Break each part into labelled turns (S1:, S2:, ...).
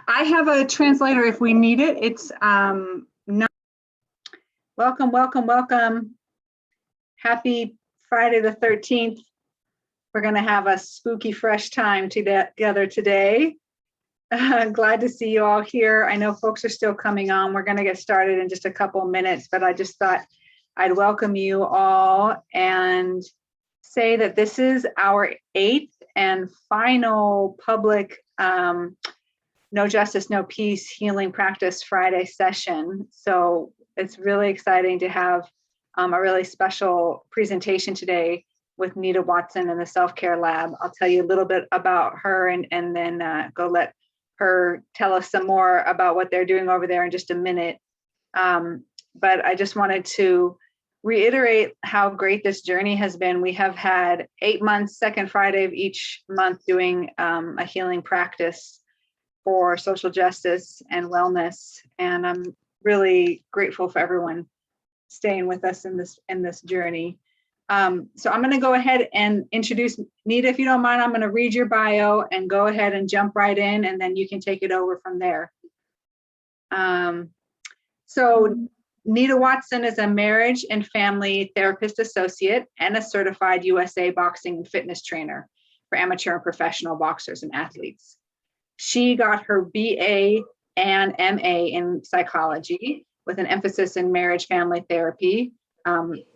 S1: I have a translator if we need it. It's not. Welcome, welcome, welcome. Happy Friday the 13th. We're going to have a spooky fresh time together today. Glad to see you all here. I know folks are still coming on. We're going to get started in just a couple minutes, but I just thought I'd welcome you all and say that this is our 8th and final public No Justice, No Peace Healing Practice Friday session. So it's really exciting to have a really special presentation today with Nita Watson in the Self-Care Lab. I'll tell you a little bit about her and then go let her tell us some more about what they're doing over there in just a minute. But I just wanted to reiterate how great this journey has been. We have had 8 months, second Friday of each month, doing a healing practice for social justice and wellness. And I'm really grateful for everyone staying with us in this journey. So I'm going to go ahead and introduce Nita. If you don't mind, I'm going to read your bio and go ahead and jump right in, and then you can take it over from there. So Nita Watson is a marriage and family therapist associate and a certified U.S.A. boxing and fitness trainer for amateur and professional boxers and athletes. She got her BA and MA in psychology with an emphasis in marriage family therapy.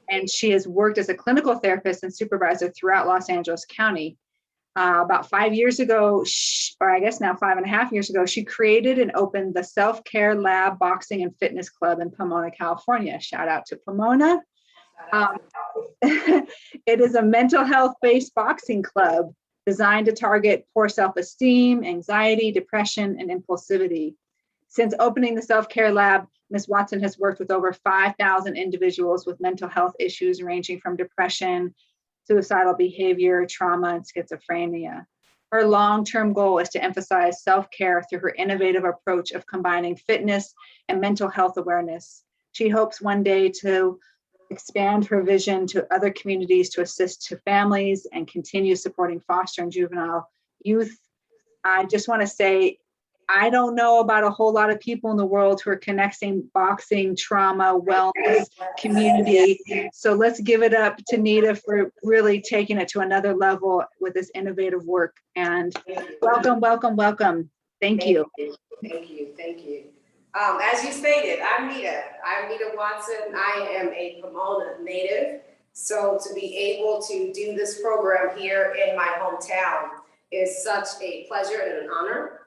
S1: And she has worked as a clinical therapist and supervisor throughout Los Angeles County. About 5 years ago, or I guess now 5.5 years ago, she created and opened the Self-Care Lab Boxing and Fitness Club in Pomona, California. Shout out to Pomona. It is a mental health-based boxing club designed to target poor self-esteem, anxiety, depression, and impulsivity. Since opening the Self-Care Lab, Ms. Watson has worked with over 5,000 individuals with mental health issues ranging from depression, suicidal behavior, trauma, and schizophrenia. Her long-term goal is to emphasize self-care through her innovative approach of combining fitness and mental health awareness. She hopes one day to expand her vision to other communities to assist to families and continue supporting foster and juvenile youth. I just want to say, I don't know about a whole lot of people in the world who are connecting boxing, trauma, wellness, community. So let's give it up to Nita for really taking it to another level with this innovative work. And welcome, welcome, welcome. Thank you.
S2: Thank you. Thank you. As you stated, I'm Nita. I'm Nita Watson. I am a Pomona native. So to be able to do this program here in my hometown is such a pleasure and an honor.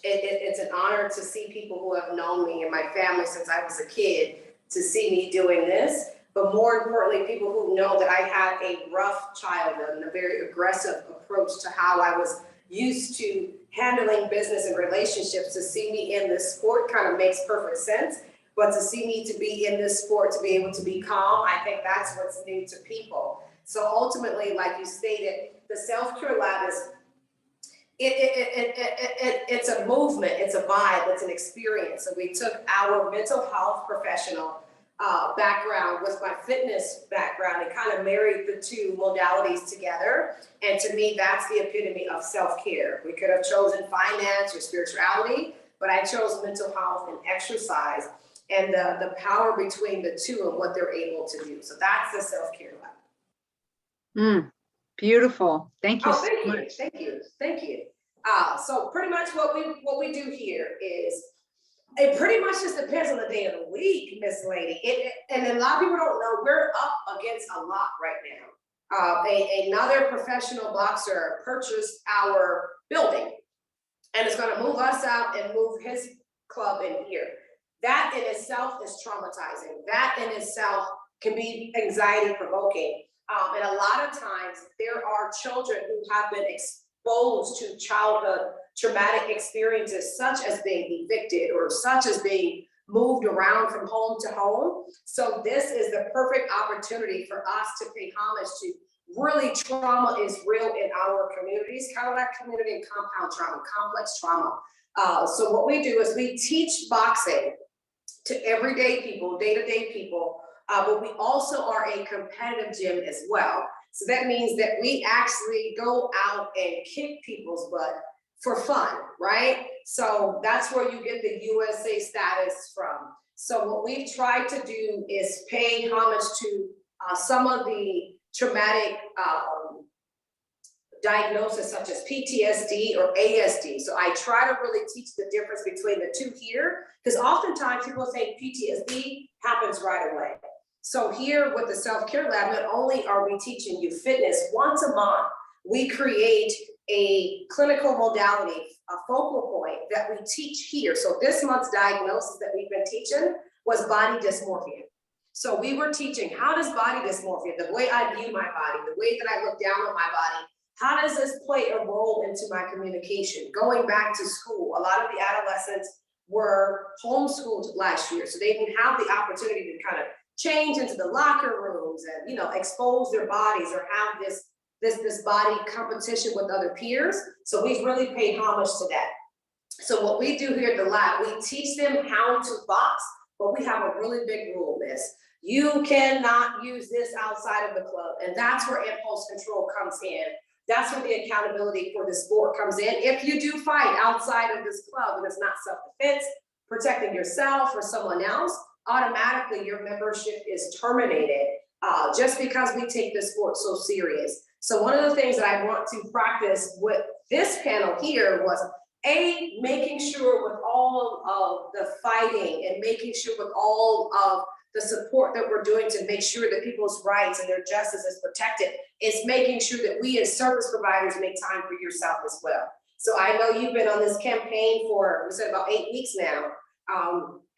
S2: It's an honor to see people who have known me and my family since I was a kid to see me doing this. But more importantly, people who know that I had a rough childhood and a very aggressive approach to how I was used to handling business and relationships. To see me in this sport kind of makes perfect sense. But to see me to be in this sport, to be able to be calm, I think that's what's new to people. So ultimately, like you stated, the Self-Care Lab is it's a movement, it's a vibe, it's an experience. So we took our mental health professional background with my fitness background and kind of married the two modalities together. And to me, that's the epitome of self-care. We could have chosen finance or spirituality, but I chose mental health and exercise and the power between the two and what they're able to do. So that's the Self-Care Lab.
S1: Beautiful. Thank you so
S2: much. Thank you. So pretty much what we do here is, it pretty much just depends on the day of the week, Miss Lady. And a lot of people don't know, we're up against a lot right now. Another professional boxer purchased our building and is going to move us out and move his club in here. That in itself is traumatizing. That in itself can be anxiety provoking. And a lot of times there are children who have been exposed to childhood traumatic experiences, such as being evicted or such as being moved around from home to home. So this is the perfect opportunity for us to pay homage to really trauma is real in our communities, kind of like community and compound trauma, complex trauma. So what we do is we teach boxing to everyday people, day-to-day people, but we also are a competitive gym as well. So that means that we actually go out and kick people's butt for fun, right? So that's where you get the U.S.A. status from. So what we've tried to do is pay homage to some of the traumatic diagnosis such as PTSD or ASD. So I try to really teach the difference between the two here, because oftentimes people think PTSD happens right away. So here with the self-care lab, not only are we teaching you fitness once a month, we create a clinical modality, a focal point that we teach here. So this month's diagnosis that we've been teaching was body dysmorphia. So we were teaching, how does body dysmorphia, the way I view my body, the way that I look down on my body, how does this play a role into my communication? Going back to school, a lot of the adolescents were homeschooled last year, so they didn't have the opportunity to kind of change into the locker rooms and, you know, expose their bodies or have this body competition with other peers. So we've really paid homage to that. So what we do here at the lab, we teach them how to box, but we have a really big rule, Miss. You cannot use this outside of the club, and that's where impulse control comes in. That's where the accountability for the sport comes in. If you do fight outside of this club and it's not self-defense, protecting yourself or someone else, automatically your membership is terminated just because we take this sport so serious. So one of the things that I want to practice with this panel here was making sure with all of the fighting and making sure with all of the support that we're doing to make sure that people's rights and their justice is protected, is making sure that we as service providers make time for yourself as well. So I know you've been on this campaign for, we said about 8 weeks now.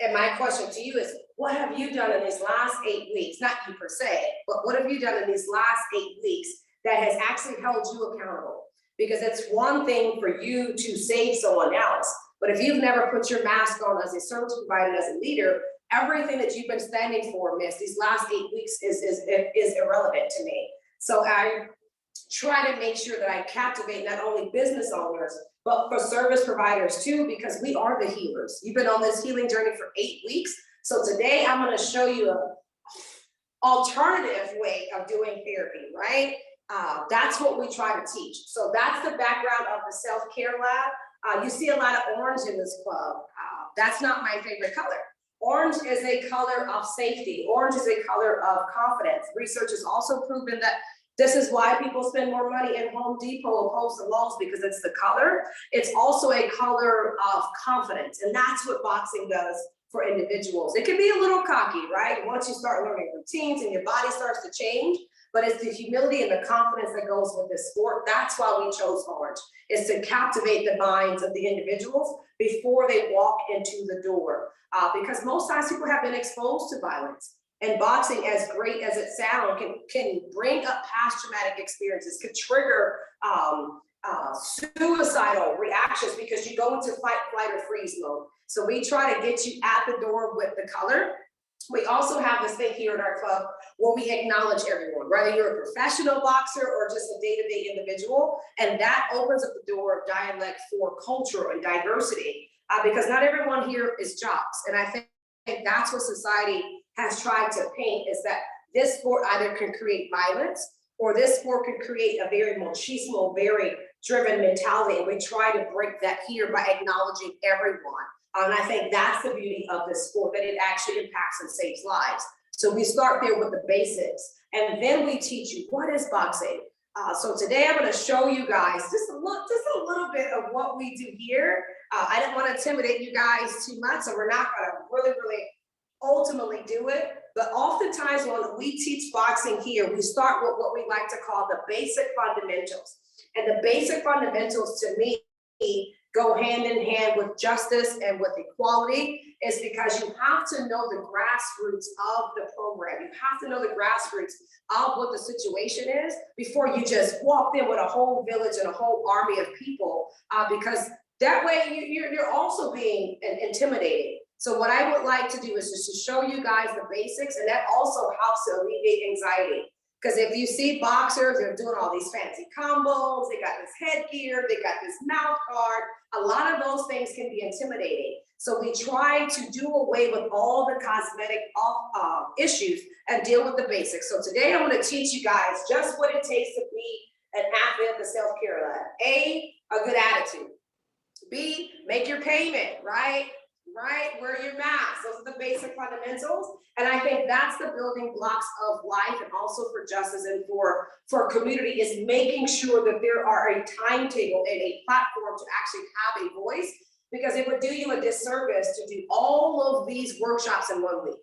S2: And my question to you is, what have you done in these last 8 weeks? Not you per se, but what have you done in these last 8 weeks that has actually held you accountable? Because it's one thing for you to save someone else, but if you've never put your mask on as a service provider, as a leader, everything that you've been standing for, Miss, these last 8 weeks is irrelevant to me. So I try to make sure that I captivate not only business owners, but for service providers too, because we are the healers. You've been on this healing journey for 8 weeks. So today I'm going to show you an alternative way of doing therapy, right? That's what we try to teach. So that's the background of the self-care lab. You see a lot of orange in this club. That's not my favorite color. Orange is a color of safety. Orange is a color of confidence. Research has also proven that this is why people spend more money in Home Depot opposed to Lowe's, because it's the color. It's also a color of confidence. And that's what boxing does for individuals. It can be a little cocky, right? Once you start learning routines and your body starts to change, but it's the humility and the confidence that goes with this sport. That's why we chose orange, is to captivate the minds of the individuals before they walk into the door. Because most times people have been exposed to violence. And boxing, as great as it sounds, can bring up past traumatic experiences, could trigger suicidal reactions because you go into fight, flight, or freeze mode. So we try to get you at the door with the color. We also have this thing here at our club where we acknowledge everyone, whether you're a professional boxer or just a day-to-day individual. And that opens up the door of dialect for culture and diversity, because not everyone here is jocks. And I think that's what society has tried to paint, is that this sport either can create violence or this sport can create a very machismo, very driven mentality. And we try to break that here by acknowledging everyone. And I think that's the beauty of this sport, that it actually impacts and saves lives. So we start there with the basics, and then we teach you what is boxing. So today I'm going to show you guys just a little bit of what we do here. I didn't want to intimidate you guys too much, so we're not going to really ultimately do it. But oftentimes when we teach boxing here, we start with what we like to call the basic fundamentals. And the basic fundamentals to me go hand in hand with justice and with equality, is because you have to know the grassroots of the program. You have to know the grassroots of what the situation is before you just walk in with a whole village and a whole army of people, because that way you're also being intimidating. So what I would like to do is just to show you guys the basics, and that also helps to alleviate anxiety. Because if you see boxers, they're doing all these fancy combos, they got this headgear, they got this mouth guard, a lot of those things can be intimidating. So we try to do away with all the cosmetic issues and deal with the basics. So today I'm going to teach you guys just what it takes to be an athlete at the self-care lab. A good attitude. B, make your payment, right? Wear your mask. Those are the basic fundamentals. And I think that's the building blocks of life and also for justice and for community is making sure that there are a timetable and a platform to actually have a voice, because it would do you a disservice to do all of these workshops in 1 week,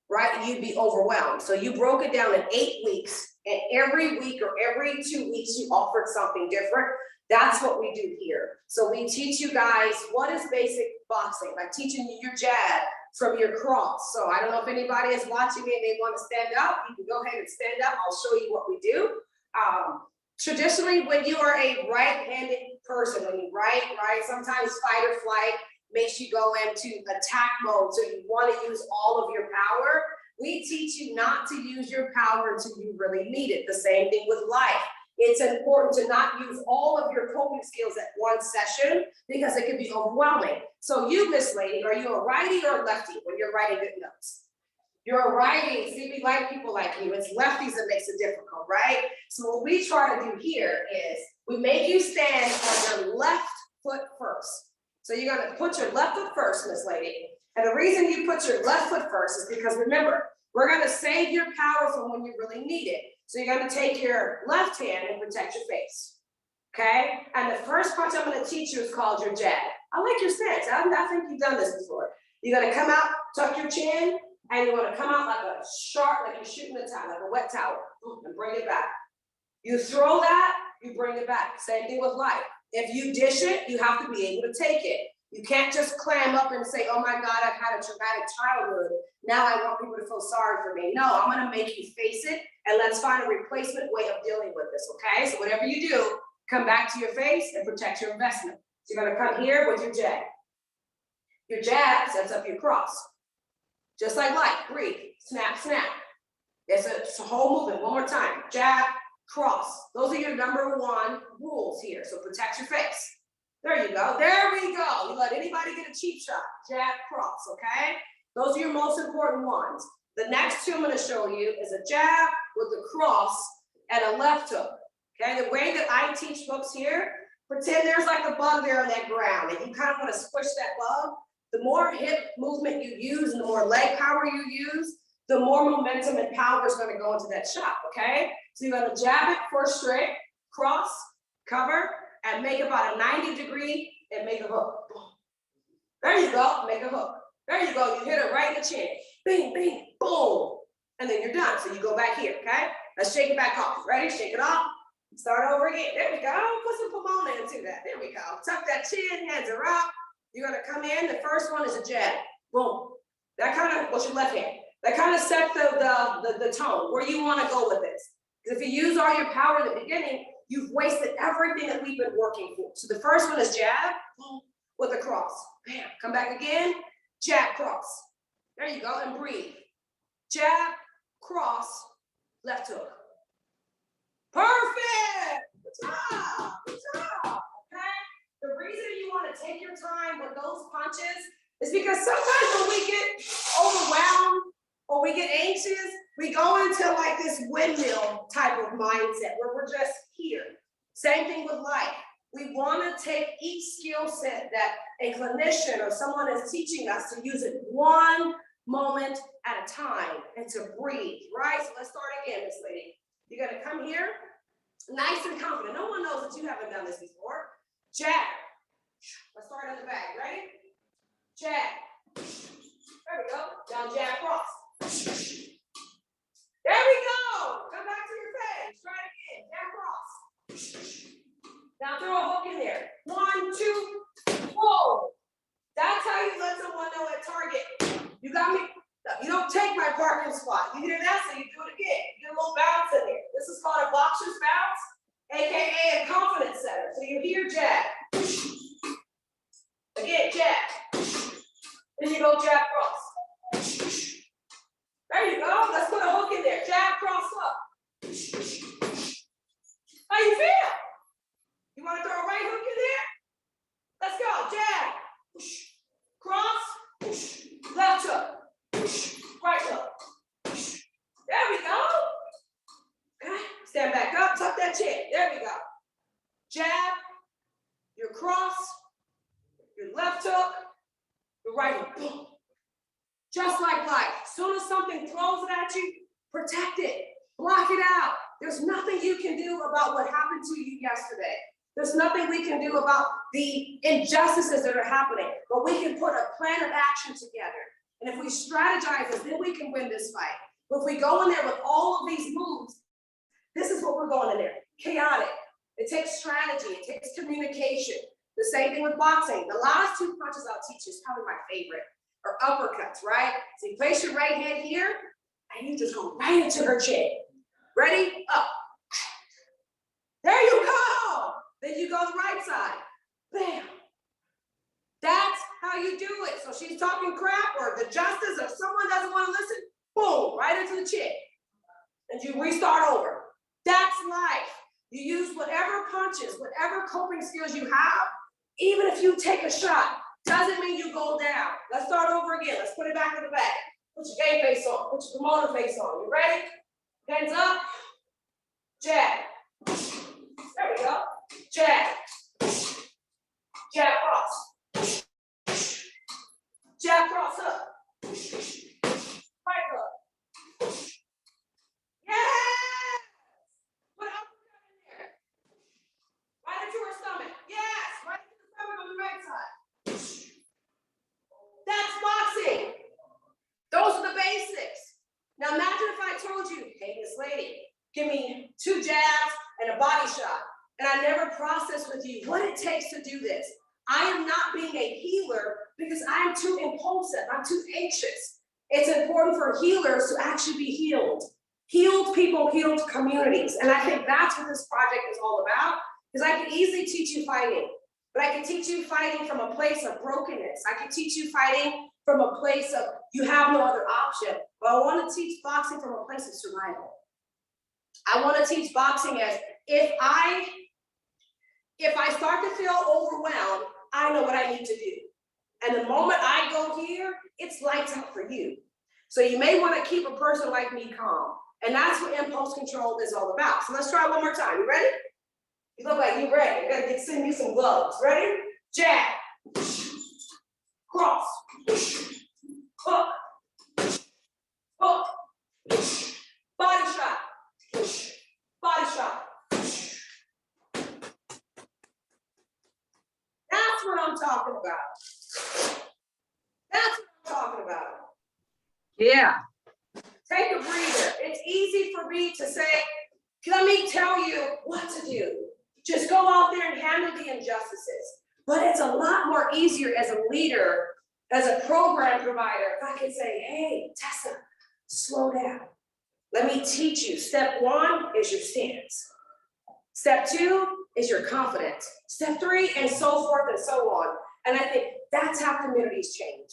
S2: right? You'd be overwhelmed. So you broke it down in 8 weeks, and every week or every 2 weeks you offered something different. That's what we do here. So we teach you guys what is basic boxing by teaching you your jab from your cross. So I don't know if anybody is watching me and they want to stand up. You can go ahead and stand up. I'll show you what we do. Traditionally, when you are a right-handed person, when you right, sometimes fight or flight makes you go into attack mode. So you want to use all of your power. We teach you not to use your power until you really need it. The same thing with life. It's important to not use all of your coping skills at one session because it can be overwhelming. So you, Miss Lady, are you a righty or a lefty when you're writing good notes? You're a righty. See, we like people like you. It's lefties that makes it difficult, right? So what we try to do here is we make you stand on your left foot first. So you're going to put your left foot first, Miss Lady. And the reason you put your left foot first is because, remember, we're going to save your power for when you really need it. So you're going to take your left hand and protect your face, okay? And the first punch I'm going to teach you is called your jab. I like your stance. I think you've done this before. You're going to come out, tuck your chin, and you're going to come out like a sharp, like you're shooting a towel, like a wet towel, and bring it back. You throw that, you bring it back. Same thing with life. If you dish it, you have to be able to take it. You can't just clam up and say, oh my God, I've had a traumatic childhood. Now I want people to feel sorry for me. No, I'm going to make you face it, and let's find a replacement way of dealing with this, okay? So whatever you do, come back to your face and protect your investment. So you're going to come here with your jab. Your jab sets up your cross. Just like life, breathe, snap, snap. It's a whole movement. One more time. Jab, cross. Those are your number one rules here. So protect your face. There you go. There we go. You let anybody get a cheap shot. Jab, cross, okay? Those are your most important ones. The next two I'm going to show you is a jab with a cross and a left hook. Okay, the way that I teach folks here, pretend there's like a bug there on that ground, and you kind of want to squish that bug. The more hip movement you use and the more leg power you use, the more momentum and power is going to go into that shot, okay? So you're going to jab it first straight, cross, cover, and make about a 90-degree and make a hook. There you go, make a hook. There you go, you hit it right in the chin. Bing, bing, boom. And then you're done. So you go back here, okay? Let's shake it back off. Ready? Shake it off. Start over again. There we go. Put some Pomona into that. There we go. Tuck that chin, hands are up. You're gonna come in. The first one is a jab. Boom. That kind of, what's your left hand? That kind of sets the tone, where you want to go with this. Because if you use all your power in the beginning, you've wasted everything that we've been working for. So the first one is jab, boom, with a cross. Bam. Come back again. Jab, cross. There you go, and breathe. Jab, cross, left hook. Perfect! Good job, good job, okay? The reason you want to take your time with those punches is because sometimes when we get overwhelmed or we get anxious, we go into like this windmill type of mindset where we're just here. Same thing with life. We want to take each skill set that a clinician or someone is teaching us to use it one moment at a time and to breathe, right? So let's start again, Miss Lady. You're going to come here, nice and confident. No one knows that you haven't done this before. Jab. Let's start on the back. Ready? Jab. There we go. Now jab, cross. There we go. Come back to your face. Try it again. Jab, cross. Now throw a hook in there. 1, 2, whoa. That's how you let someone know at target. You got me? You don't take my parking spot. You hear that, so you do it again. You get a little bounce in there. This is called a boxer's bounce, AKA a confidence setter. So you hear jab. Again, jab. Then you go jab, cross. There you go. Let's put a hook in there. Jab, cross, up. How you feel? You want to throw a right hook in there? Let's go. Jab. Cross. Left hook. Right hook. There we go. Okay. Stand back up. Tuck that chin. There we go. Jab. Your cross. left hook, the right hook, boom. Just like life. As soon as something throws it at you, protect it, block it out. There's nothing you can do about what happened to you yesterday. There's nothing we can do about the injustices that are happening, but we can put a plan of action together. And if we strategize this, then we can win this fight. But if we go in there with all of these moves, this is what we're going in there, chaotic. It takes strategy, it takes communication. The same thing with boxing. The last two punches I'll teach you is probably my favorite, or uppercuts, right? So you place your right hand here, and you just go right into her chin. Ready? Up. There you go. Then you go the right side. Bam. That's how you do it. So she's talking crap or the justice, or someone doesn't want to listen, boom, right into the chin. And you restart over. That's life. You use whatever punches, whatever coping skills you have, even if you take a shot, doesn't mean you go down. Let's start over again. Let's put it back in the bag. Put your game face on. Put your Pomona face on. You ready? Hands up. Jab. There we go. Jab. Jab cross. Jab cross up. Right hook. Yes! Put uppercut in there. Right into her stomach. Yes! Right into the stomach on the right side. That's boxing. Those are the basics. Now imagine if I told you, hey, Miss Lady, give me 2 jabs and a body shot, and I never process with you what it takes to do this. I am not being a healer because I'm too impulsive, I'm too anxious. It's important for healers to actually be healed. Healed people, healed communities. And I think that's what this project is all about, because I can easily teach you fighting, but I can teach you fighting from a place of brokenness. I can teach you fighting from a place of you have no other option. But I want to teach boxing from a place of survival. I want to teach boxing as if I start to feel overwhelmed, I know what I need to do. And the moment I go here, it's lights out for you. So you may want to keep a person like me calm. And that's what impulse control is all about. So let's try one more time. You ready? You look like you're ready. You're gonna send you some gloves. Ready? Jab. Cross. Hook. Hook. Body shot. Body shot. That's what I'm talking about. That's what I'm talking about.
S1: Yeah.
S2: Take a breather. It's easy for me to say, let me tell you what to do. Just go out there and handle the injustices. But it's a lot more easier as a leader, as a program provider, if I can say, hey, Tessa, slow down. Let me teach you. Step 1 is your stance. Step 2 is your confidence. Step 3, and so forth and so on. And I think that's how communities change.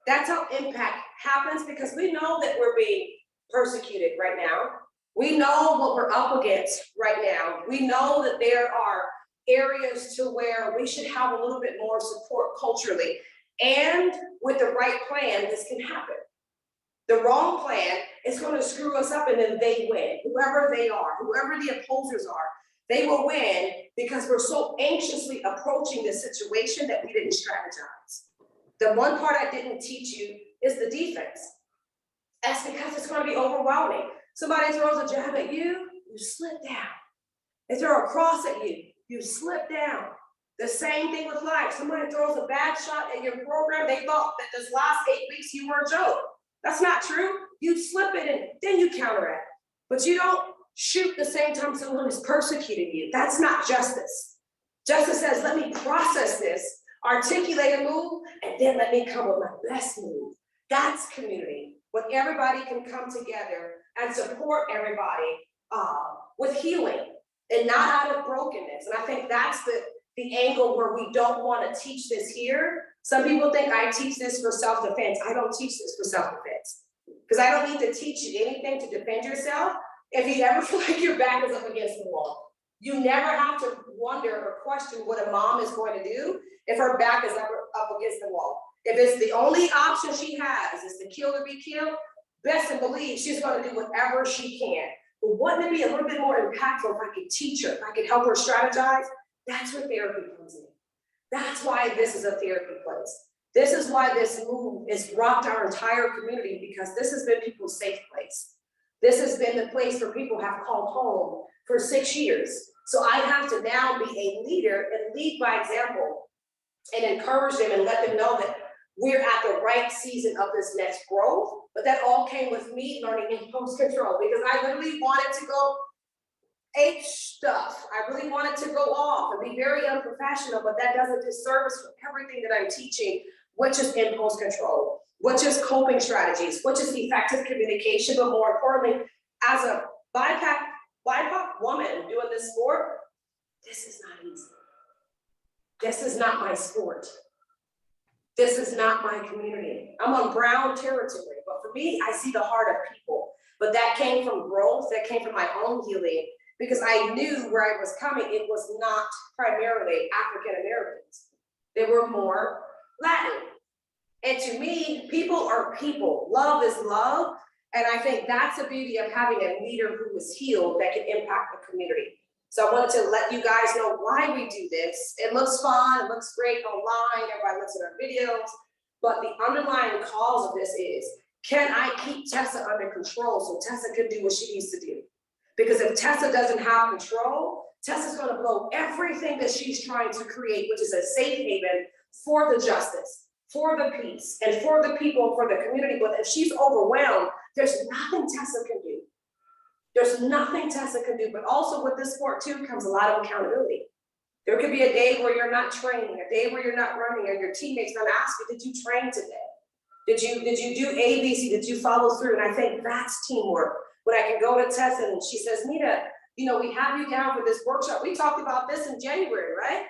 S2: That's how impact happens, because we know that we're being persecuted right now. We know what we're up against right now. We know that there are areas to where we should have a little bit more support culturally. And with the right plan, this can happen. The wrong plan is going to screw us up, and then they win. Whoever they are, whoever the opposers are, they will win because we're so anxiously approaching this situation that we didn't strategize. The one part I didn't teach you is the defense. That's because it's going to be overwhelming. Somebody throws a jab at you, you slip down. They throw a cross at you, you slip down. The same thing with life. Somebody throws a bad shot at your program, they thought that this last 8 weeks you were a joke. That's not true. You slip it and then you counteract. But you don't shoot the same time someone is persecuting you. That's not justice. Justice says, let me process this, articulate a move, and then let me come with my best move. That's community, when everybody can come together and support everybody with healing and not out of brokenness. And I think that's the angle where we don't want to teach this here. Some people think I teach this for self-defense. I don't teach this for self-defense, because I don't need to teach you anything to defend yourself. If you ever feel like your back is up against the wall, you never have to wonder or question what a mom is going to do if her back is up against the wall. If it's the only option she has is to kill or be killed, best to believe she's going to do whatever she can. But wouldn't it be a little bit more impactful if I could teach her, if I could help her strategize? That's where therapy comes in. That's why this is a therapy place. This is why this move has rocked our entire community, because this has been people's safe place. This has been the place where people have called home for 6 years. So I have to now be a leader and lead by example and encourage them and let them know that we're at the right season of this next growth. But that all came with me learning impulse control, because I literally wanted to go ape stuff. I really wanted to go off and be very unprofessional, but that does a disservice for everything that I'm teaching, which is impulse control, which is coping strategies, which is effective communication, but more importantly, as a BIPOC woman doing this sport, this is not easy. This is not my sport. This is not my community. I'm on brown territory, but for me, I see the heart of people. But that came from growth, that came from my own healing, because I knew where I was coming, it was not primarily African Americans. There were more Latin. And to me, people are people. Love is love. And I think that's the beauty of having a leader who is healed that can impact the community. So I wanted to let you guys know why we do this. It looks fun, it looks great online, everybody looks at our videos, but the underlying cause of this is, can I keep Tessa under control so Tessa can do what she needs to do? Because if Tessa doesn't have control, Tessa's gonna blow everything that she's trying to create, which is a safe haven for the justice, for the peace, and for the people, for the community. But if she's overwhelmed, there's nothing Tessa can do. There's nothing Tessa can do. But also with this sport too comes a lot of accountability. There could be a day where you're not training, a day where you're not running, and your teammates gonna ask you, did you train today? Did you do ABC? Did you follow through? And I think that's teamwork. When I can go to Tessa and she says, Nita, you know, we have you down for this workshop. We talked about this in January, right?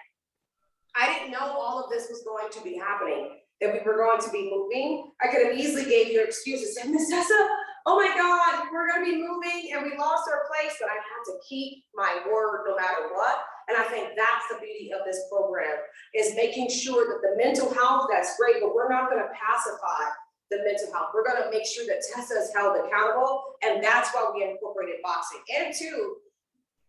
S2: I didn't know all of this was going to be happening, that we were going to be moving. I could have easily gave you excuses, said, Miss Tessa, oh my God, we're gonna be moving and we lost our place, but I had to keep my word no matter what. And I think that's the beauty of this program, is making sure that the mental health, that's great, but we're not gonna pacify the mental health. We're gonna make sure that Tessa is held accountable, and that's why we incorporated boxing. And two,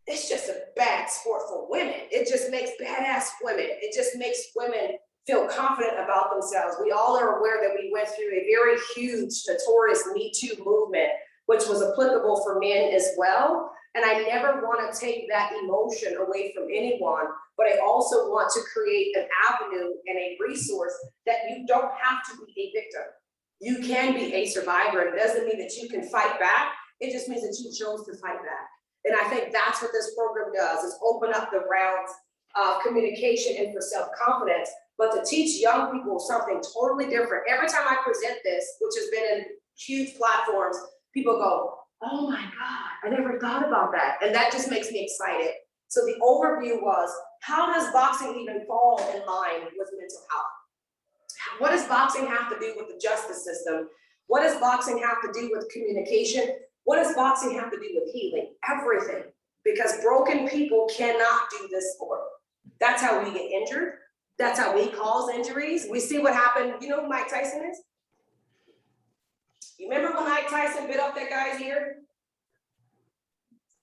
S2: it's just a bad sport for women. It just makes badass women. It just makes women feel confident about themselves. We all are aware that we went through a very huge, notorious Me Too movement, which was applicable for men as well. And I never want to take that emotion away from anyone, but I also want to create an avenue and a resource that you don't have to be a victim. You can be a survivor. It doesn't mean that you can fight back. It just means that you chose to fight back. And I think that's what this program does, is open up the rounds of communication and for self-confidence, but to teach young people something totally different. Every time I present this, which has been in huge platforms, people go, oh my God, I never thought about that. And that just makes me excited. So the overview was, how does boxing even fall in line with mental health? What does boxing have to do with the justice system? What does boxing have to do with communication? What does boxing have to do with healing? Everything. Because broken people cannot do this sport. That's how we get injured. That's how we cause injuries. We see what happened. You know who Mike Tyson is? You remember when Mike Tyson bit up that guy's ear?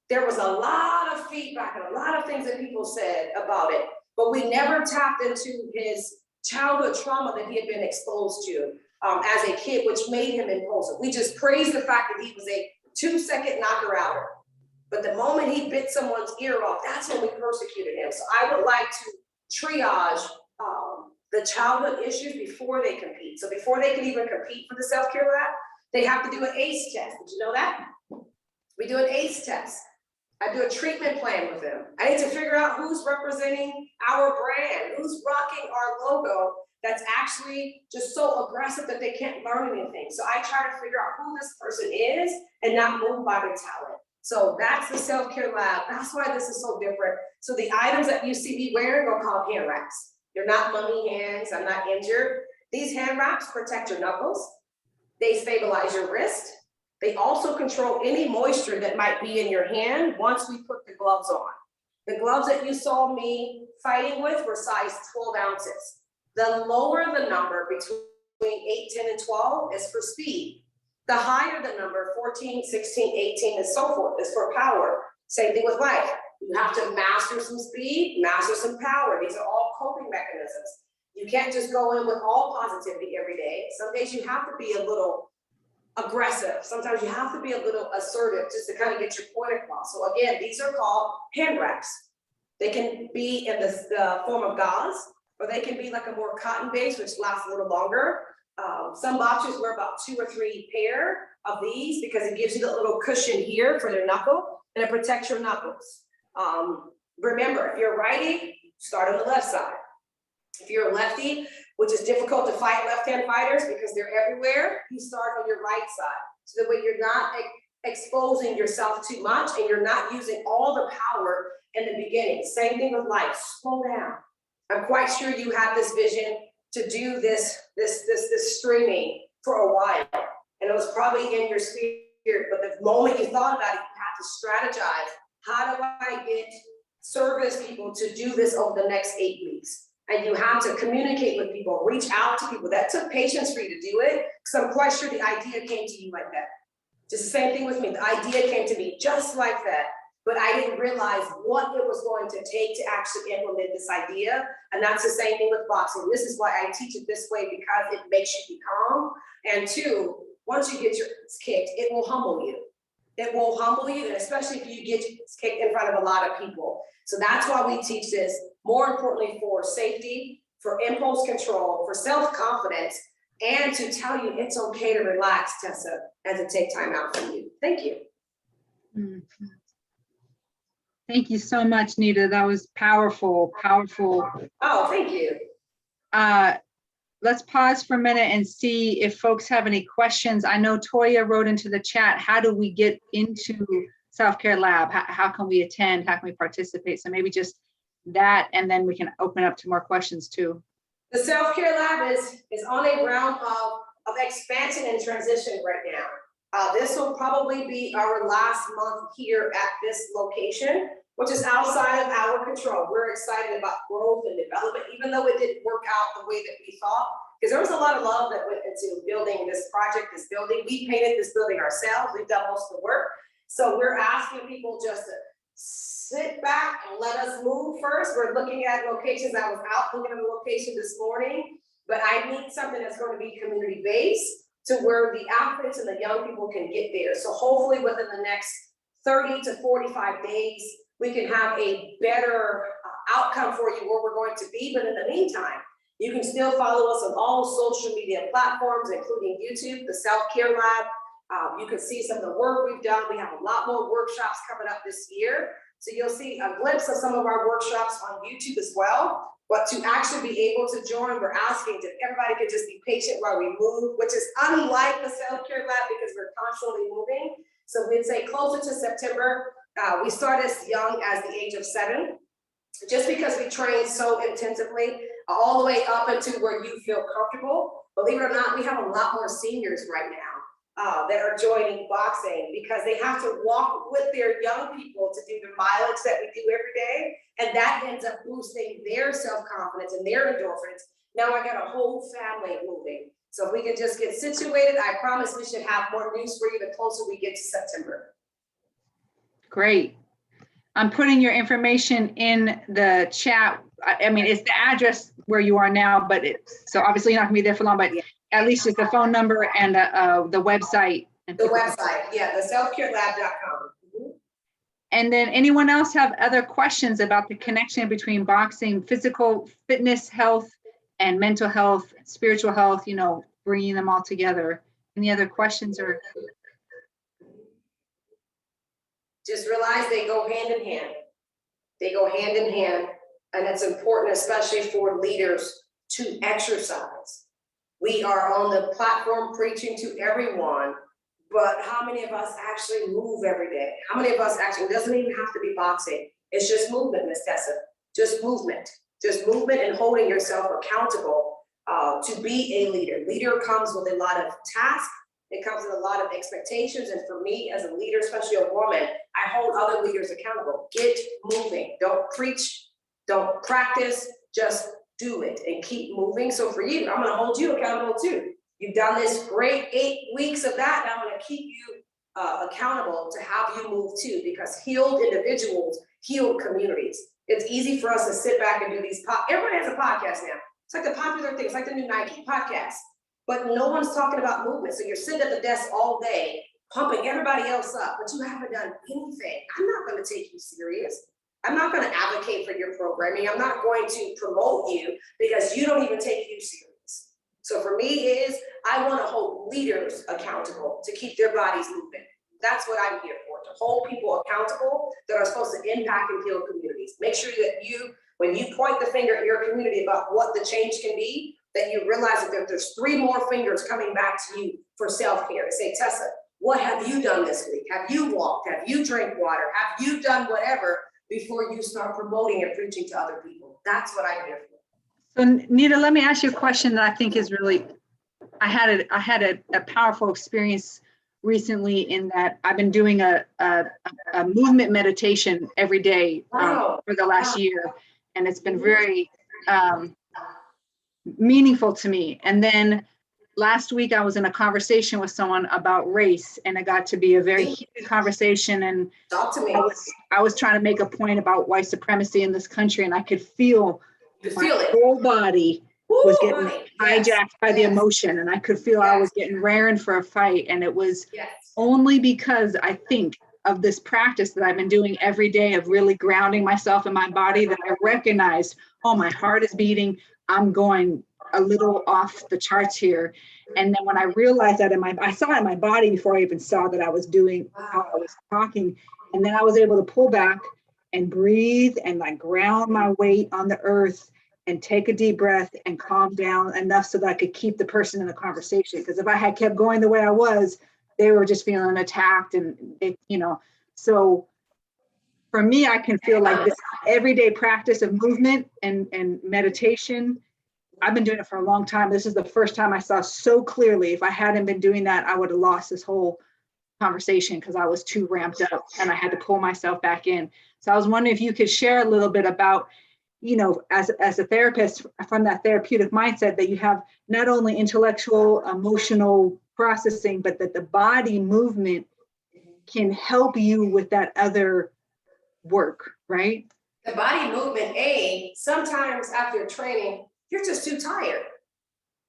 S2: There was a lot of feedback and a lot of things that people said about it, but we never tapped into his childhood trauma that he had been exposed to as a kid, which made him impulsive. We just praised the fact that he was a 2-second knocker-outer. But the moment he bit someone's ear off, that's when we persecuted him. So I would like to triage the childhood issues before they compete. So before they can even compete for the self-care lab, they have to do an ACE test. Did you know that? We do an ACE test. I do a treatment plan with them. I need to figure out who's representing our brand, who's rocking our logo that's actually just so aggressive that they can't learn anything. So I try to figure out who this person is and not move by their talent. So that's the self-care lab. That's why this is so different. So the items that you see me wearing are called hand wraps. They're not mummy hands, I'm not injured. These hand wraps protect your knuckles. They stabilize your wrist. They also control any moisture that might be in your hand once we put the gloves on. The gloves that you saw me fighting with were size 12 ounces. The lower the number, between 8, 10, and 12, is for speed. The higher the number, 14, 16, 18, and so forth, is for power. Same thing with life. You have to master some speed, master some power. These are all coping mechanisms. You can't just go in with all positivity every day. Some days you have to be a little aggressive. Sometimes you have to be a little assertive just to kind of get your point across. So again, these are called hand wraps. They can be in the form of gauze, or they can be like a more cotton base, which lasts a little longer. Some boxers wear about 2 or 3 pair of these because it gives you the little cushion here for their knuckle, and it protects your knuckles. Remember, if you're righty, start on the left side. If you're a lefty, which is difficult to fight left-hand fighters because they're everywhere, you start on your right side. So that way you're not exposing yourself too much and you're not using all the power in the beginning. Same thing with life, slow down. I'm quite sure you have this vision to do this streaming for a while. And it was probably in your spirit, but the moment you thought about it, you had to strategize. How do I get service people to do this over the next 8 weeks? And you have to communicate with people, reach out to people. That took patience for you to do it, because I'm quite sure the idea came to you like that. Just the same thing with me. The idea came to me just like that, but I didn't realize what it was going to take to actually implement this idea. And that's the same thing with boxing. This is why I teach it this way, because it makes you be calm. And 2, once you get your ass kicked, it will humble you. It will humble you, and especially if you get kicked in front of a lot of people. So that's why we teach this, more importantly for safety, for impulse control, for self-confidence, and to tell you it's okay to relax, Tessa, and to take time out for you. Thank you.
S1: Mm-hmm. Thank you so much, Nita. That was powerful, powerful.
S2: Oh, thank you.
S1: Let's pause for a minute and see if folks have any questions. I know Toya wrote into the chat, how do we get into Self-Care Lab? How can we attend? How can we participate? So maybe just that, and then we can open up to more questions too.
S2: The Self-Care Lab is on a round of expansion and transition right now. This will probably be our last month here at this location, which is outside of our control. We're excited about growth and development, even though it didn't work out the way that we thought, because there was a lot of love that went into building this project, this building. We painted this building ourselves. We've done most of the work. So we're asking people just to sit back and let us move first. We're looking at locations. I was out looking at a location this morning, but I need something that's going to be community-based to where the athletes and the young people can get there. So hopefully within the next 30 to 45 days, we can have a better outcome for you where we're going to be. But in the meantime, you can still follow us on all social media platforms, including YouTube, the Self-Care Lab. You can see some of the work we've done. We have a lot more workshops coming up this year. So you'll see a glimpse of some of our workshops on YouTube as well. But to actually be able to join, we're asking that everybody could just be patient while we move, which is unlike the Self-Care Lab because we're constantly moving. So we'd say closer to September. We start as young as the age of 7, just because we train so intensively, all the way up into where you feel comfortable. Believe it or not, we have a lot more seniors right now that are joining boxing because they have to walk with their young people to do the mileage that we do every day. And that ends up boosting their self-confidence and their endorphins. Now I got a whole family moving. So if we can just get situated, I promise we should have more news for you the closer we get to September.
S1: Great. I'm putting your information in the chat. I mean, it's the address where you are now, but so obviously you're not gonna be there for long, but at least just the phone number and the website.
S2: The website, yeah, the selfcarelab.com.
S1: And then anyone else have other questions about the connection between boxing, physical fitness, health, and mental health, spiritual health, you know, bringing them all together? Any other questions or?
S2: Just realize they go hand in hand. They go hand in hand, and it's important, especially for leaders, to exercise. We are on the platform preaching to everyone, but how many of us actually move every day? How many of us actually, it doesn't even have to be boxing. It's just movement, Ms. Tessa, just movement and holding yourself accountable to be a leader. Leader comes with a lot of tasks. It comes with a lot of expectations. And for me as a leader, especially a woman, I hold other leaders accountable. Get moving. Don't preach, don't practice, just do it and keep moving. So for you, I'm gonna hold you accountable too. You've done this great 8 weeks of that, and I'm gonna keep you accountable to have you move too, because healed individuals healed communities. It's easy for us to sit back and do these everybody has a podcast now. It's like the popular thing, it's like the new Nike podcast. But no one's talking about movement. So you're sitting at the desk all day, pumping everybody else up, but you haven't done anything. I'm not going to take you serious. I'm not going to advocate for your programming. I'm not going to promote you because you don't even take you serious. So for me I want to hold leaders accountable to keep their bodies moving. That's what I'm here for, to hold people accountable that are supposed to impact and heal communities. Make sure that when you point the finger at your community about what the change can be, that you realize that there's 3 more fingers coming back to you for self-care. To say, Tessa, what have you done this week? Have you walked? Have you drank water? Have you done whatever before you start promoting and preaching to other people? That's what I'm here for.
S1: So Nita, let me ask you a question that I think is really, I had a powerful experience recently in that I've been doing a movement meditation every day for the last year. And it's been very meaningful to me. And then last week I was in a conversation with someone about race, and it got to be a very heated conversation. And
S2: talk to me.
S1: I was trying to make a point about white supremacy in this country, and I could feel my whole body was getting hijacked by the emotion, and I could feel I was getting raring for a fight. And it was only because I think of this practice that I've been doing every day of really grounding myself in my body that I recognized, oh, my heart is beating. I'm going a little off the charts here. And then when I realized that I saw it in my body before I even saw that I was doing how I was talking. And then I was able to pull back and breathe and like ground my weight on the earth and take a deep breath and calm down enough so that I could keep the person in the conversation. Because if I had kept going the way I was, they were just feeling attacked. And it, so for me, I can feel like this everyday practice of movement and meditation. I've been doing it for a long time. This is the first time I saw so clearly. If I hadn't been doing that, I would have lost this whole conversation because I was too ramped up and I had to pull myself back in. So I was wondering if you could share a little bit about, as a therapist, from that therapeutic mindset, that you have not only intellectual, emotional processing, but that the body movement can help you with that other work, right?
S2: The body movement, sometimes after training, you're just too tired.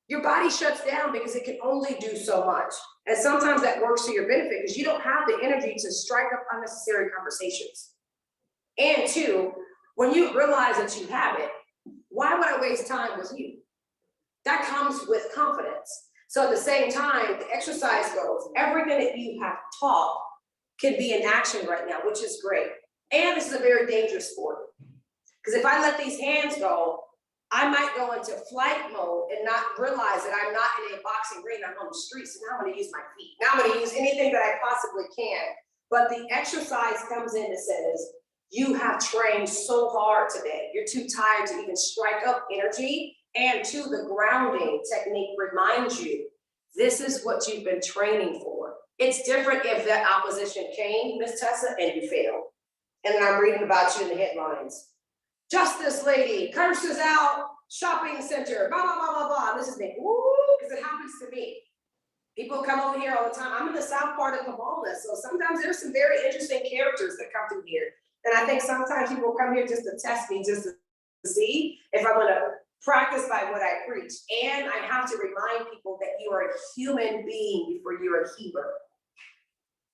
S2: Your body shuts down because it can only do so much. And sometimes that works to your benefit because you don't have the energy to strike up unnecessary conversations. And 2, when you realize that you have it, why would I waste time with you? That comes with confidence. So at the same time, the exercise goes, everything that you have taught can be in action right now, which is great. And this is a very dangerous sport. Because if I let these hands go, I might go into flight mode and not realize that I'm not in a boxing ring, I'm on the street. So now I'm gonna use my feet. Now I'm gonna use anything that I possibly can. But the exercise comes in and says, you have trained so hard today. You're too tired to even strike up energy. And 2, the grounding technique reminds you, this is what you've been training for. It's different if that opposition came, Miss Tessa, and you failed. And then I'm reading about you in the headlines. Justice lady curses out shopping center, blah, blah, blah, blah, blah. And this is me, because it happens to me. People come over here all the time. I'm in the south part of Pomona, so sometimes there's some very interesting characters that come through here. And I think sometimes people come here just to test me, just to see if I'm gonna practice by what I preach. And I have to remind people that you are a human being before you're a healer.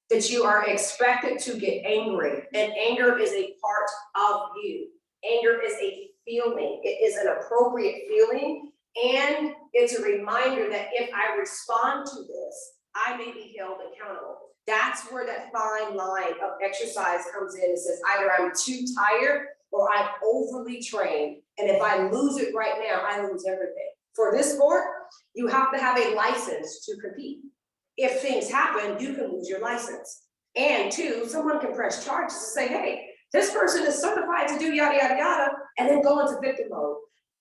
S2: That you are expected to get angry, and anger is a part of you. Anger is a feeling. It is an appropriate feeling, and it's a reminder that if I respond to this, I may be held accountable. That's where that fine line of exercise comes in. It says either I'm too tired or I'm overly trained, and if I lose it right now, I lose everything. For this sport, you have to have a license to compete. If things happen, you can lose your license. And 2, someone can press charges and say, hey, this person is certified to do yada, yada, yada, and then go into victim mode.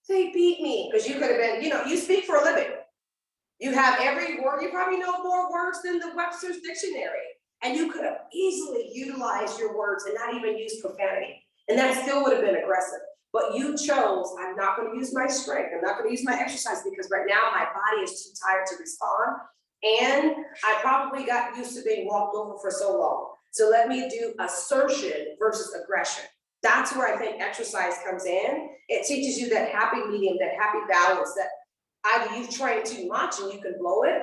S2: They beat me, because you could have been, you speak for a living. You have every word, you probably know more words than the Webster's dictionary. And you could have easily utilized your words and not even used profanity. And that still would have been aggressive. But you chose, I'm not going to use my strength. I'm not going to use my exercise because right now my body is too tired to respond. And I probably got used to being walked over for so long. So let me do assertion versus aggression. That's where I think exercise comes in. It teaches you that happy medium, that happy balance, that either you've trained too much and you can blow it,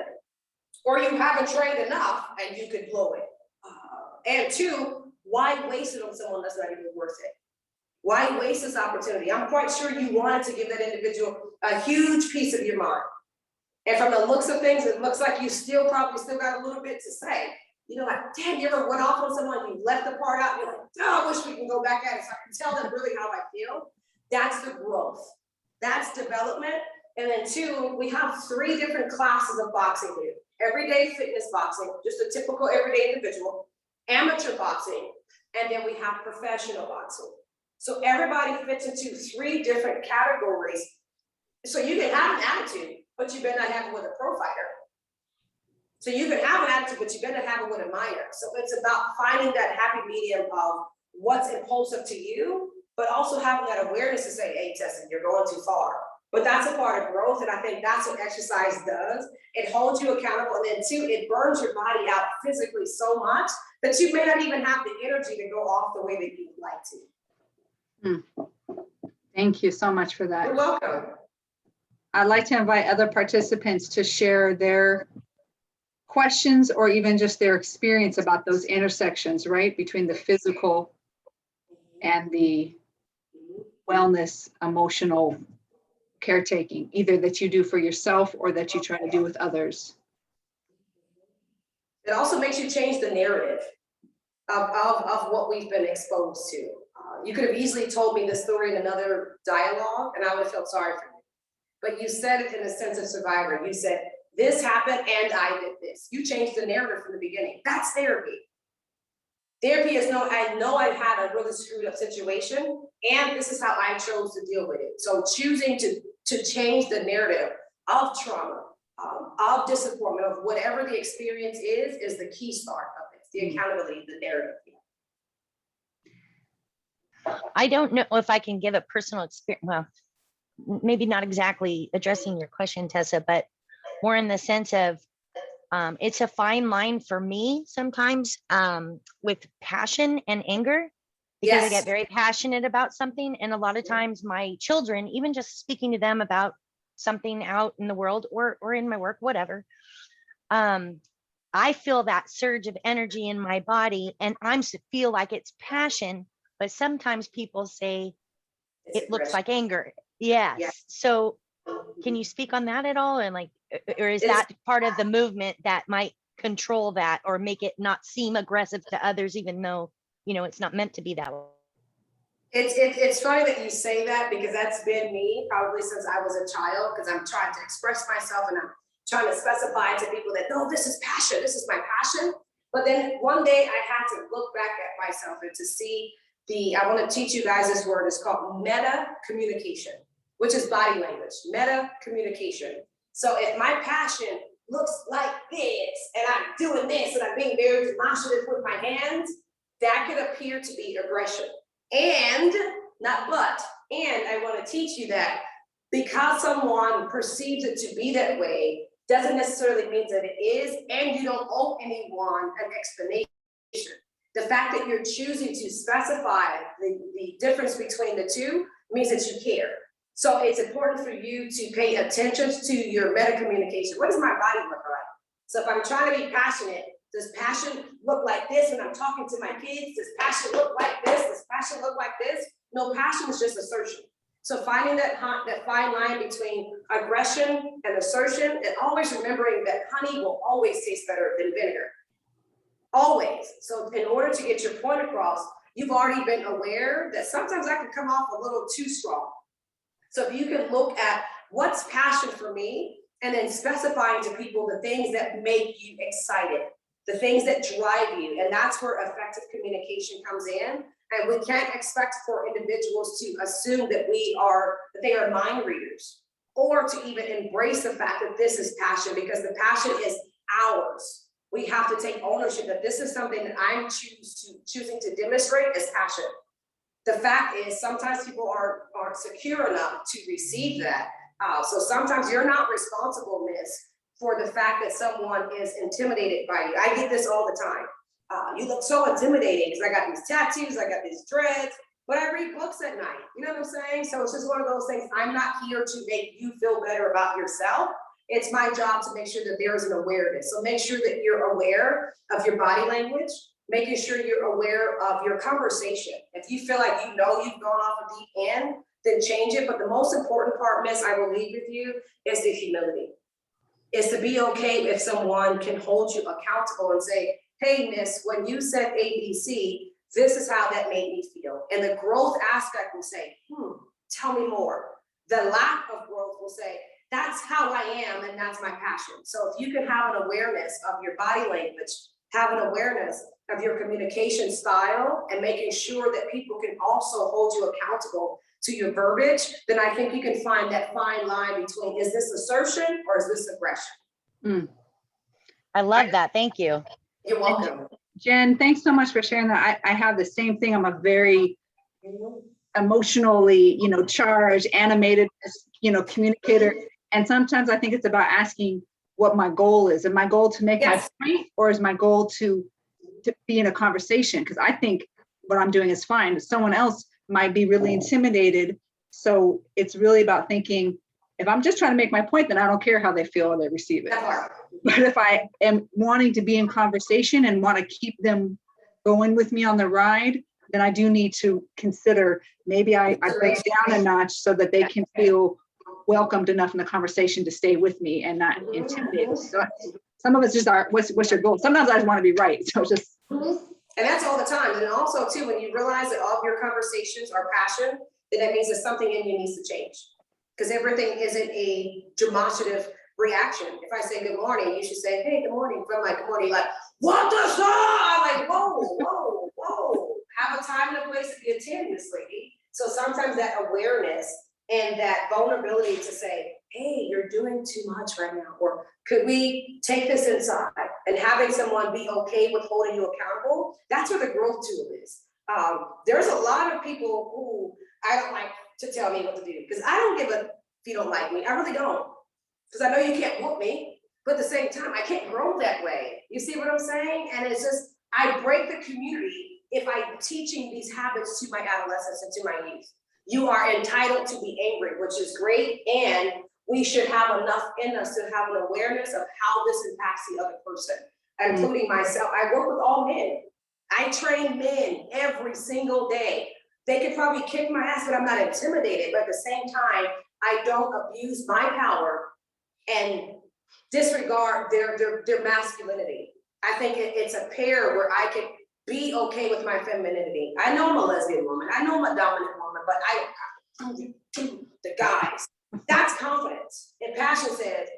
S2: or you haven't trained enough and you could blow it. And two, why waste it on someone that's not even worth it? Why waste this opportunity? I'm quite sure you wanted to give that individual a huge piece of your mind. And from the looks of things, it looks like you probably still got a little bit to say. You know, like, damn, you ever went off on someone, you left the part out, you're like, oh, I wish we can go back at it so I can tell them really how I feel. That's the growth. That's development. And then two, we have 3 different classes of boxing here. Everyday fitness boxing, just a typical everyday individual, amateur boxing, and then we have professional boxing. So everybody fits into 3 different categories. So you can have an attitude, but you better not have it with a pro fighter. So you can have an attitude, but you better have it with a minor. So it's about finding that happy medium of what's impulsive to you, but also having that awareness to say, hey, Tessin, you're going too far. But that's a part of growth, and I think that's what exercise does. It holds you accountable, and then two, it burns your body out physically so much that you may not even have the energy to go off the way that you would like to.
S1: Thank you so much for that.
S2: You're welcome.
S1: I'd like to invite other participants to share their questions or even just their experience about those intersections, right, between the physical and the wellness, emotional caretaking, either that you do for yourself or that you try to do with others.
S2: It also makes you change the narrative of what we've been exposed to. You could have easily told me this story in another dialogue and I would have felt sorry for you. But you said it in a sense of survivor. You said, this happened and I did this. You changed the narrative from the beginning. That's therapy. Therapy is I know I've had a really screwed up situation and this is how I chose to deal with it. So choosing to change the narrative of trauma, of disappointment, of whatever the experience is the key start of it. The accountability, the narrative.
S3: I don't know if I can give a personal experience. Well, maybe not exactly addressing your question, Tessa, but more in the sense of it's a fine line for me sometimes with passion and anger, because I get very passionate about something. And a lot of times my children, even just speaking to them about something out in the world or in my work, whatever, I feel that surge of energy in my body and feel like it's passion, but sometimes people say it looks like anger. Yes. Yeah. So can you speak on that at all? And or is that part of the movement that might control that or make it not seem aggressive to others, even though, it's not meant to be that way?
S2: It's funny that you say that because that's been me probably since I was a child, because I'm trying to express myself and I'm trying to specify to people that, no, this is passion. This is my passion. But then one day I had to look back at myself and to see I want to teach you guys this word. It's called meta communication, which is body language, meta communication. So if my passion looks like this, and I'm doing this, and I'm being very demonstrative with my hands, that could appear to be aggression. And I want to teach you that because someone perceives it to be that way, doesn't necessarily mean that it is, and you don't owe anyone an explanation. The fact that you're choosing to specify the difference between the two means that you care. So it's important for you to pay attention to your meta communication. What does my body look like? So if I'm trying to be passionate, does passion look like this when I'm talking to my kids? Does passion look like this? Does passion look like this? No, passion is just assertion. So finding that fine line between aggression and assertion, and always remembering that honey will always taste better than vinegar. Always. So in order to get your point across, you've already been aware that sometimes I can come off a little too strong. So if you can look at what's passion for me, and then specifying to people the things that make you excited, the things that drive you, and that's where effective communication comes in. And we can't expect for individuals to assume that they are mind readers, or to even embrace the fact that this is passion, because the passion is ours. We have to take ownership that this is something that I'm choosing to demonstrate as passion. The fact is, sometimes people aren't secure enough to receive that. So sometimes you're not responsible, miss, for the fact that someone is intimidated by you. I get this all the time. You look so intimidating because I got these tattoos, I got these dreads. but I read books at night. You know what I'm saying? So it's just one of those things. I'm not here to make you feel better about yourself. It's my job to make sure that there is an awareness. So make sure that you're aware of your body language, making sure you're aware of your conversation. If you feel like you know you've gone off a deep end, then change it. But the most important part, Miss, I will leave with you, is the humility. Is to be okay if someone can hold you accountable and say, hey, Miss, when you said ABC, this is how that made me feel. And the growth aspect will say, tell me more. The lack of growth will say, that's how I am and that's my passion. So if you can have an awareness of your body language, have an awareness of your communication style, and making sure that people can also hold you accountable to your verbiage, then I think you can find that fine line between, is this assertion or is this aggression?
S3: I love that. Thank you.
S2: You're welcome.
S1: Jen, thanks so much for sharing that. I have the same thing. I'm a very emotionally, charged, animated, communicator. And sometimes I think it's about asking what my goal is. Is my goal to make my point, or is my goal to be in a conversation? Because I think what I'm doing is fine. Someone else might be really intimidated. So it's really about thinking, if I'm just trying to make my point, then I don't care how they feel or they receive it. But if I am wanting to be in conversation and want to keep them going with me on the ride, then I do need to consider, maybe I break down a notch so that they can feel welcomed enough in the conversation to stay with me and not intimidated. So some of us just are, what's your goal? Sometimes I just want to be right. So just.
S2: And that's all the time. And also too, when you realize that all of your conversations are passion, then that means that something in you needs to change. Because everything isn't a demonstrative reaction. If I say good morning, you should say, hey, good morning. If I'm like, good morning, like, what the fuck? I'm like, whoa. Have a time and a place to be attending this lady. So sometimes that awareness and that vulnerability to say, hey, you're doing too much right now, or could we take this inside? And having someone be okay with holding you accountable, that's where the growth tool is. There's a lot of people who I don't like to tell me what to do, because I don't give a if you don't like me. I really don't, because I know you can't whoop me, but at the same time, I can't grow that way. You see what I'm saying? And it's just, I break the community if I'm teaching these habits to my adolescents and to my youth. You are entitled to be angry, which is great, and we should have enough in us to have an awareness of how this impacts the other person, including myself. I work with all men. I train men every single day. They could probably kick my ass, but I'm not intimidated. But at the same time, I don't abuse my power and disregard their masculinity. I think it's a pair where I can be okay with my femininity. I know I'm a lesbian woman. I know I'm a dominant woman, but I don't prove it to the guys. That's confidence. And passion says,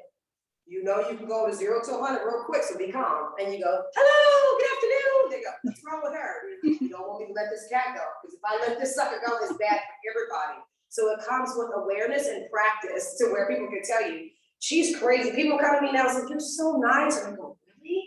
S2: you know, you can go to 0 to 100 real quick, so be calm. And you go, hello, good afternoon. They go, what's wrong with her? You don't want me to let this cat go, because if I let this sucker go, it's bad for everybody. So it comes with awareness and practice to where people can tell you, she's crazy. People come to me now and say, you're so nice. And I go, really?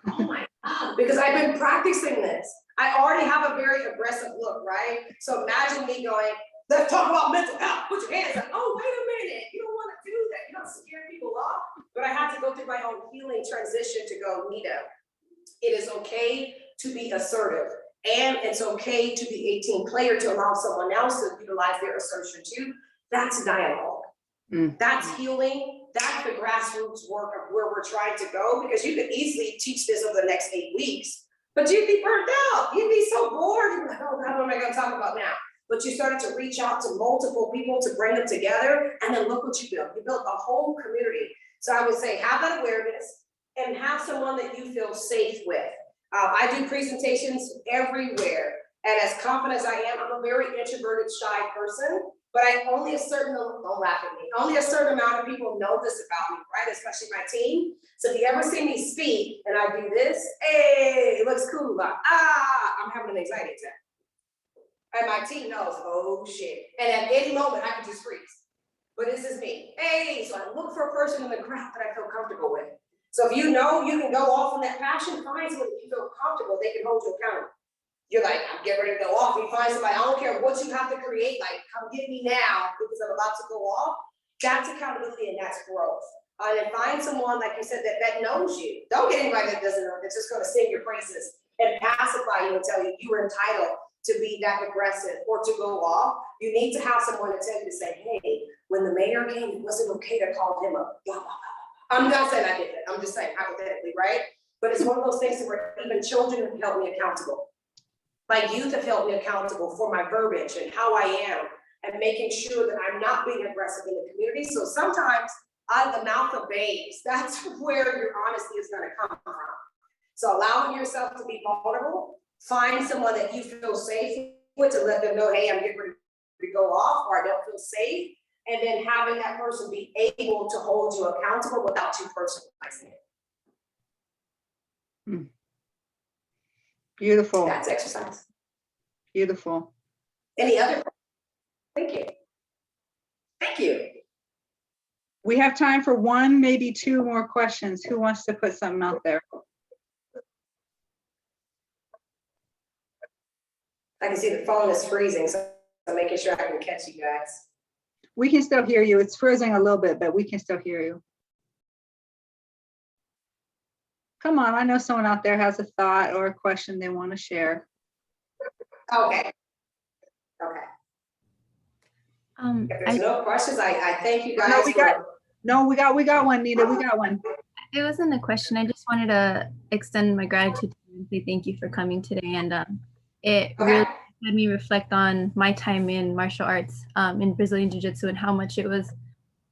S2: Oh my God, because I've been practicing this. I already have a very aggressive look, right? So imagine me going, let's talk about mental health. Put your hands up. Oh, wait a minute. You don't want to do that. You're not scaring people off. But I had to go through my own healing transition to go, Nita, it is okay to be assertive. And it's okay to be a team player, to allow someone else to utilize their assertion too. That's dialogue. That's healing. That's the grassroots work of where we're trying to go, because you could easily teach this over the next 8 weeks, but you'd be burnt out. You'd be so bored. You'd be like, oh God, what am I going to talk about now? But you started to reach out to multiple people to bring them together, and then look what you built. You built a whole community. So I would say, have that awareness and have someone that you feel safe with. I do presentations everywhere, and as confident as I am, I'm a very introverted, shy person. But only a certain, don't laugh at me, only a certain amount of people know this about me, right? Especially my team. So if you ever see me speak and I do this, hey, it looks cool, like, I'm having an anxiety attack. And my team knows, oh shit. And at any moment, I can just freeze. But this is me. Hey, so I look for a person in the crowd that I feel comfortable with. So if you know you can go off on that passion, find someone that you feel comfortable, they can hold you accountable. You're like, I'm getting ready to go off. You find somebody, I don't care what you have to create, like, come get me now because I'm about to go off. That's accountability and that's growth. And then find someone, like you said, that knows you. Don't get anybody that doesn't know, that's just going to sing your praises and pacify you and tell you you are entitled to be that aggressive or to go off, you need to have someone to tell you to say, hey, when the mayor came, it wasn't okay to call him a blah, blah, blah. I'm not saying I did that. I'm just saying hypothetically, right? But it's one of those things where even children have held me accountable. My youth have held me accountable for my verbiage and how I am and making sure that I'm not being aggressive in the community. So sometimes out of the mouth of babes, that's where your honesty is gonna come from. So allowing yourself to be vulnerable, find someone that you feel safe with to let them know, hey, I'm getting ready to go off, or I don't feel safe. And then having that person be able to hold you accountable without you personalizing it.
S1: Beautiful.
S2: That's exercise.
S1: Beautiful.
S2: Any other? Thank you. Thank you.
S1: We have time for one, maybe two more questions. Who wants to put something out there?
S2: I can see the phone is freezing, so I'm making sure I can catch you guys.
S1: We can still hear you. It's freezing a little bit, but we can still hear you. Come on, I know someone out there has a thought or a question they want to share.
S2: Okay. Okay. If there's no questions, I thank you guys.
S1: We got one, Nita. We got one.
S4: It wasn't a question. I just wanted to extend my gratitude to you and say thank you for coming today. And it really made me reflect on my time in martial arts, in Brazilian Jiu-Jitsu, and how much it was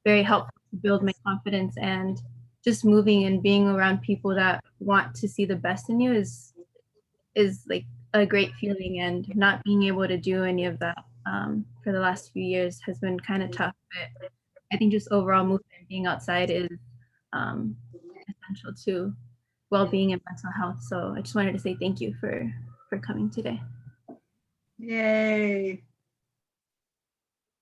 S4: very helpful to build my confidence. And just moving and being around people that want to see the best in you is like a great feeling. And not being able to do any of that for the last few years has been kind of tough. But I think just overall movement, being outside is essential to well-being and mental health. So I just wanted to say thank you for coming today.
S1: Yay.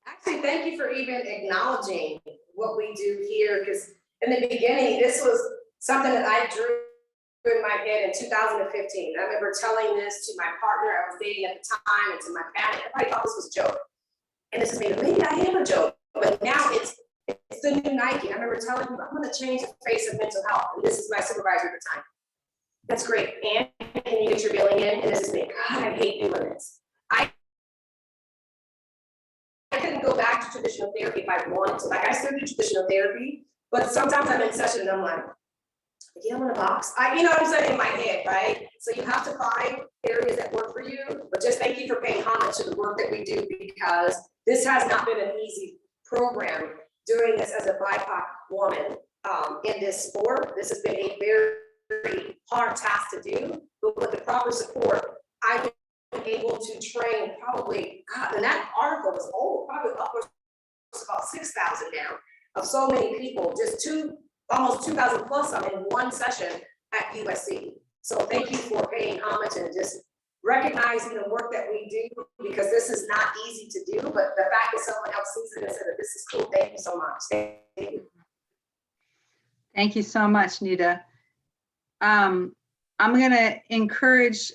S2: Actually, thank you for even acknowledging what we do here, because in the beginning, this was something that I drew in my head in 2015. I remember telling this to my partner I was dating at the time and to my family. Everybody thought this was a joke. And this is maybe I am a joke, but now it's the new Nike. I remember telling him, I'm going to change the face of mental health. And this is my supervisor at the time. That's great. And can you get your billing in? And this is me. God, I hate doing this. I couldn't go back to traditional therapy if I wanted to. Like, I still do traditional therapy, but sometimes I'm in session and I'm like, get them in a box. You know what I'm saying, in my head, right? So you have to find areas that work for you. But just thank you for paying homage to the work that we do, because this has not been an easy program. Doing this as a BIPOC woman in this sport, this has been a very hard task to do. But with the proper support, I've been able to train probably, God, and that article was old, probably upwards of about 6,000 now, of so many people, just almost 2,000 plus in one session at U.S.A. So thank you for paying homage and just recognizing the work that we do, because this is not easy to do, but the fact that someone else sees it and said that this is cool, thank you so much. Thank you.
S1: Thank you so much, Nita. I'm going to encourage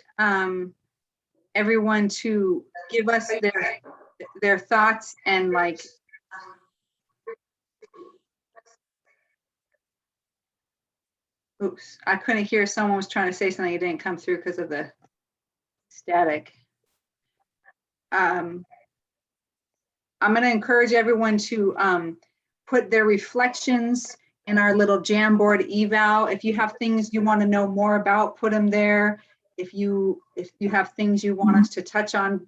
S1: everyone to give us their thoughts and like, oops, I couldn't hear. Someone was trying to say something. It didn't come through because of the static. I'm going to encourage everyone to put their reflections in our little Jamboard eval. If you have things you want to know more about, put them there. If you have things you want us to touch on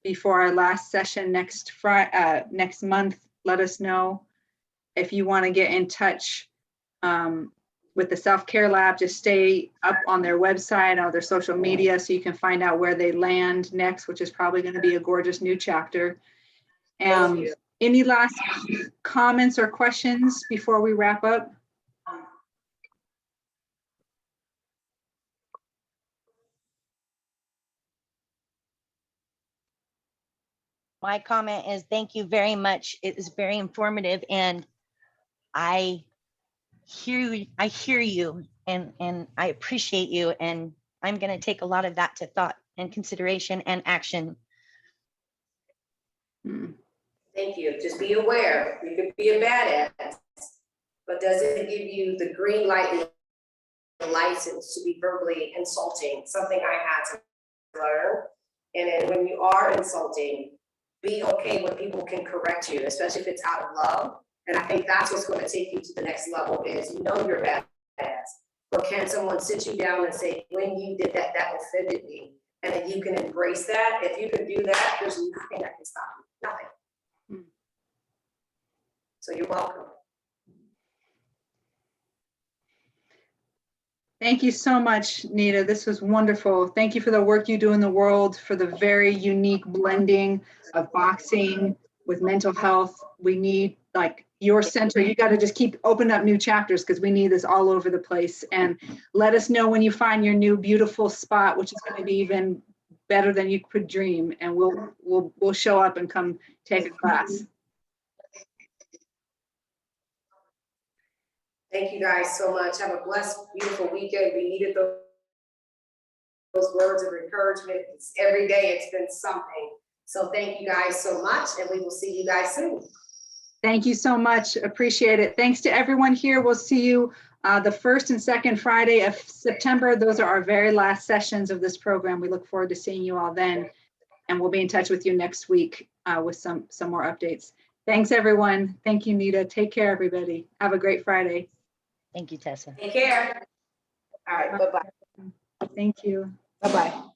S1: before our last session next month, let us know. If you want to get in touch with the Self-Care Lab, just stay up on their website, on their social media, so you can find out where they land next, which is probably going to be a gorgeous new chapter. Any last comments or questions before we wrap up?
S3: My comment is thank you very much. It is very informative, and I hear you and I appreciate you, and I'm going to take a lot of that to thought and consideration and action.
S2: Thank you. Just be aware, you could be a badass, but does it give you the green light and the license to be verbally insulting? Something I had to learn. And then when you are insulting, be okay when people can correct you, especially if it's out of love. And I think that's what's going to take you to the next level is you know you're badass. But can someone sit you down and say, when you did that, that offended me? And then you can embrace that. If you can do that, there's nothing that can stop you. Nothing. So you're welcome.
S1: Thank you so much, Nita. This was wonderful. Thank you for the work you do in the world, for the very unique blending of boxing with mental health. We need like your center. You got to just keep opening up new chapters because we need this all over the place. And let us know when you find your new beautiful spot, which is going to be even better than you could dream. And we'll show up and come take a class.
S2: Thank you guys so much. Have a blessed, beautiful weekend. We needed those words of encouragement. Every day it's been something. So thank you guys so much, and we will see you guys soon.
S1: Thank you so much. Appreciate it. Thanks to everyone here. We'll see you the first and second Friday of September. Those are our very last sessions of this program. We look forward to seeing you all then, and we'll be in touch with you next week with some more updates. Thanks, everyone. Thank you, Nita. Take care, everybody. Have a great Friday.
S3: Thank you, Tessa.
S2: Take care. All right, bye-bye.
S1: Thank you.
S2: Bye-bye.